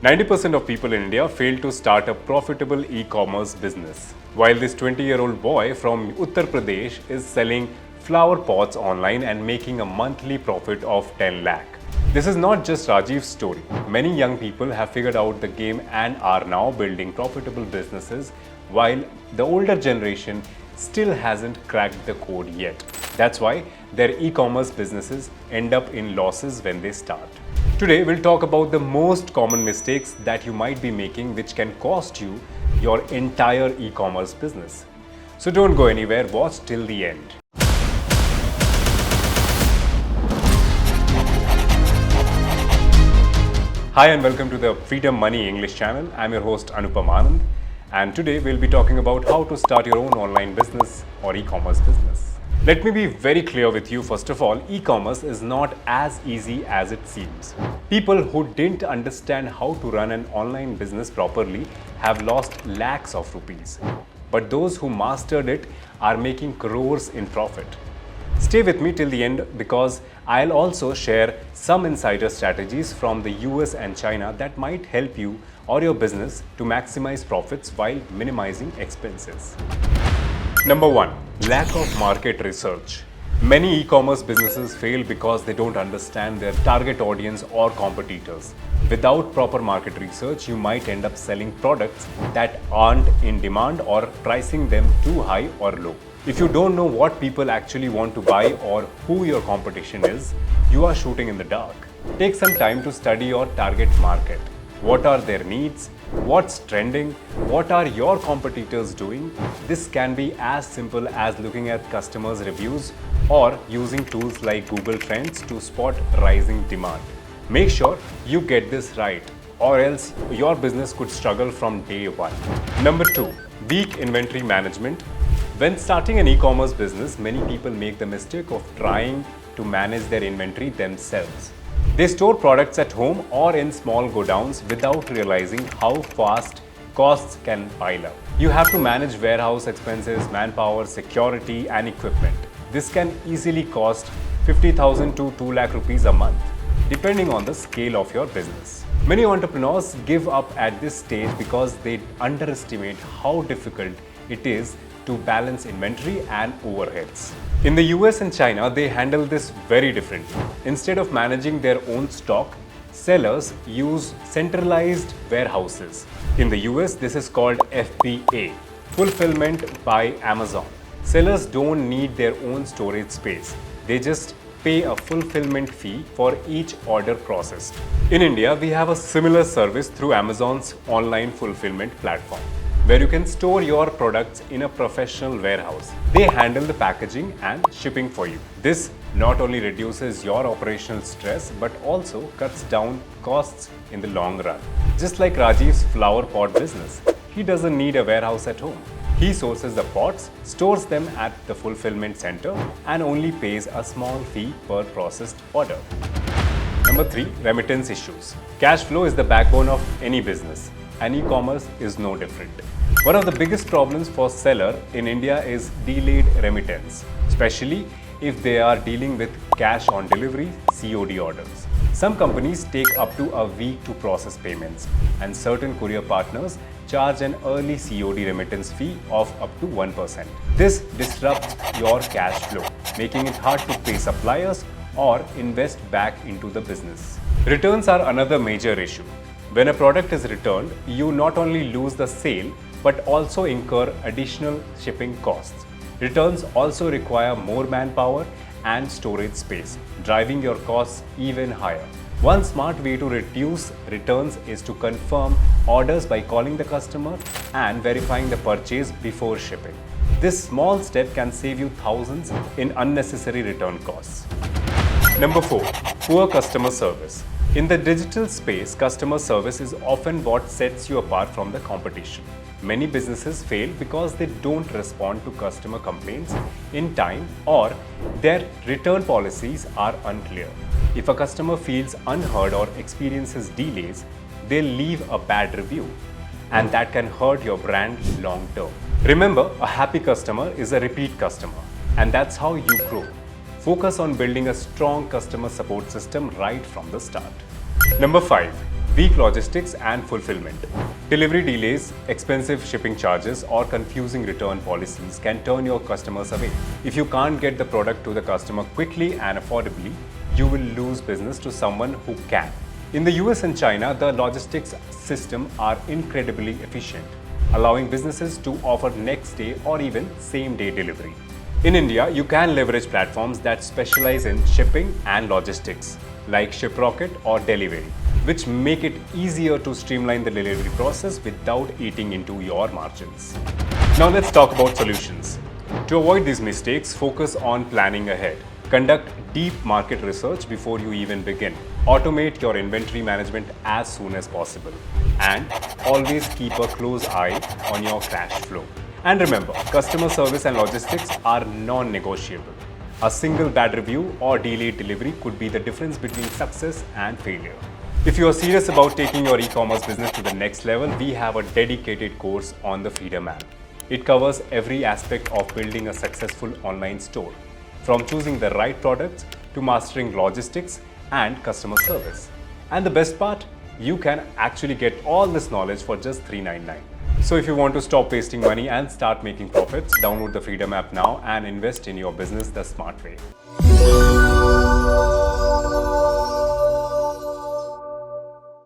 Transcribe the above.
90% of people in India fail to start a profitable e-commerce business. While this 20-year-old boy from Uttar Pradesh is selling flower pots online and making a monthly profit of 10 lakh. This is not just Rajiv's story. Many young people have figured out the game and are now building profitable businesses, while the older generation still hasn't cracked the code yet. That's why their e-commerce businesses end up in losses when they start. Today, we'll talk about the most common mistakes that you might be making which can cost you your entire e-commerce business. So don't go anywhere, watch till the end. Hi and welcome to the Freedom Money English channel. I'm your host Anupam Anand, and today we'll be talking about how to start your own online business or e-commerce business. Let me be very clear with you. First of all, e-commerce is not as easy as it seems. People who didn't understand how to run an online business properly have lost lakhs of rupees. But those who mastered it are making crores in profit. Stay with me till the end because I'll also share some insider strategies from the US and China that might help you or your business to maximize profits while minimizing expenses. Number 1. Lack of market research. Many e-commerce businesses fail because they don't understand their target audience or competitors. Without proper market research, you might end up selling products that aren't in demand or pricing them too high or low. If you don't know what people actually want to buy or who your competition is, you are shooting in the dark. Take some time to study your target market. What are their needs? What's trending? What are your competitors doing? This can be as simple as looking at customers' reviews or using tools like Google Trends to spot rising demand. Make sure you get this right, or else your business could struggle from day one. Number 2. Weak inventory management. When starting an e-commerce business, many people make the mistake of trying to manage their inventory themselves. They store products at home or in small godowns without realizing how fast costs can pile up. You have to manage warehouse expenses, manpower, security, and equipment. This can easily cost 50,000 to 2 lakh rupees a month, depending on the scale of your business. Many entrepreneurs give up at this stage because they underestimate how difficult it is to balance inventory and overheads. In the US and China, they handle this very differently. Instead of managing their own stock, sellers use centralized warehouses. In the US, this is called FBA, Fulfillment by Amazon. Sellers don't need their own storage space. They just pay a fulfillment fee for each order processed. In India, we have a similar service through Amazon's online fulfillment platform, where you can store your products in a professional warehouse. They handle the packaging and shipping for you. This not only reduces your operational stress, but also cuts down costs in the long run. Just like Rajiv's flower pot business, he doesn't need a warehouse at home. He sources the pots, stores them at the fulfillment center, and only pays a small fee per processed order. Number 3. Remittance issues. Cash flow is the backbone of any business, and e-commerce is no different. One of the biggest problems for seller in India is delayed remittance, especially if they are dealing with cash on delivery (COD) orders. Some companies take up to a week to process payments, and certain courier partners charge an early COD remittance fee of up to 1%. This disrupts your cash flow, making it hard to pay suppliers or invest back into the business. Returns are another major issue. When a product is returned, you not only lose the sale, but also incur additional shipping costs. Returns also require more manpower and storage space, driving your costs even higher. One smart way to reduce returns is to confirm orders by calling the customer and verifying the purchase before shipping. This small step can save you thousands in unnecessary return costs. Number 4. Poor customer service. In the digital space, customer service is often what sets you apart from the competition. Many businesses fail because they don't respond to customer complaints in time or their return policies are unclear. If a customer feels unheard or experiences delays, they'll leave a bad review, and that can hurt your brand long term. Remember, a happy customer is a repeat customer, and that's how you grow. Focus on building a strong customer support system right from the start. Number 5. weak logistics and fulfillment. Delivery delays, expensive shipping charges, or confusing return policies can turn your customers away. If you can't get the product to the customer quickly and affordably, you will lose business to someone who can. In the US and China, the logistics system are incredibly efficient, allowing businesses to offer next day or even same day delivery. In India, you can leverage platforms that specialize in shipping and logistics, like ShipRocket or Delivery, which make it easier to streamline the delivery process without eating into your margins. Now let's talk about solutions. To avoid these mistakes, focus on planning ahead. Conduct deep market research before you even begin. Automate your inventory management as soon as possible. And always keep a close eye on your cash flow. And remember, customer service and logistics are non-negotiable. A single bad review or delayed delivery could be the difference between success and failure. If you are serious about taking your e-commerce business to the next level, we have a dedicated course on the Freedom app. It covers every aspect of building a successful online store, from choosing the right products to mastering logistics and customer service. And the best part, you can actually get all this knowledge for just $399. So if you want to stop wasting money and start making profits, download the Freedom app now and invest in your business the smart way.